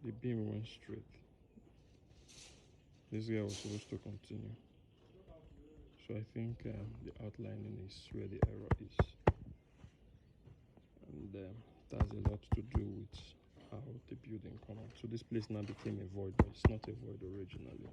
The beam went straight. This guy was supposed to continue. So I think the outlining is where the error is. And that has a lot to do with how the building come out. So this place now became a void, but it's not a void originally.